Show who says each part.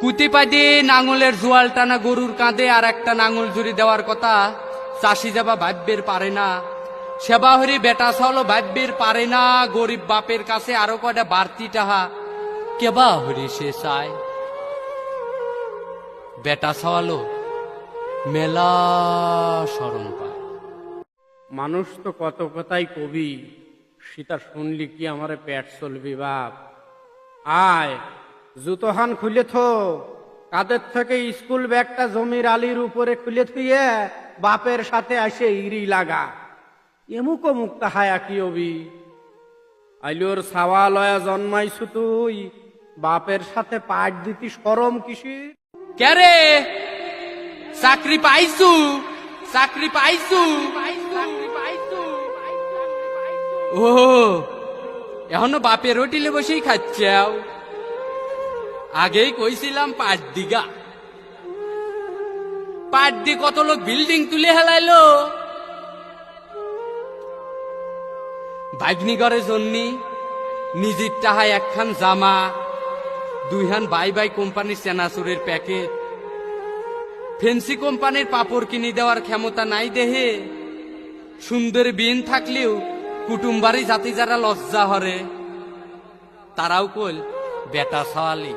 Speaker 1: পুঁতিপাদি নাঙলের জোয়াল টানা গরুর কাঁধে আর একটা নাঙল জুড়ি দেওয়ার কথা চাষি যাবা ভাববের পারে না। সেবা হরি বেটা ছাওয়ালো ভাববের পারে না। গরিব বাপের কাছে আরো কয়টা বাড়তি টাহা কেবা হরি সে চায়। বেটা ছাওয়ালো মেলা শরম পায়।
Speaker 2: মানুষ তো কত কথাই কবি, সেটা শুনলি কি আমারে পেট চলবি বাপ। আয় জুতোহান খুলে থো, কাদের থেকে স্কুল ব্যাগটা জমির আলির উপরে খুলে থুয়ে বাপের সাথে আসে ইরি লাগা। এমুকো মুক্তা হায়া কি অবি, আইলোর ছাওয়া লয়া জন্মাইছু তুই, বাপের সাথে পাট দিতি শরম কিসি।
Speaker 1: কেরে চাকরি পাইছু, চাকরি পাইছু। ও এখনো বাপের হোটেলে বসেই খাচ্ছাও। আগেই কইছিলাম পাট দিগা, পাট দি কত লোক বিল্ডিং তুলে হেলাইলো। বাইগনিগরের জন্য নিজের টাহায় একখান জামা, দুইহান বাই বাই কোম্পানির চেনাচুরের প্যাকেট, ফেন্সি কোম্পানির পাপড় কিনে দেওয়ার ক্ষমতা নাই দেহে। সুন্দর বিন থাকলেও কুটুম্বারি জাতি যারা লজ্জা হরে, তারাও কইল বেটা ছাওয়ালি।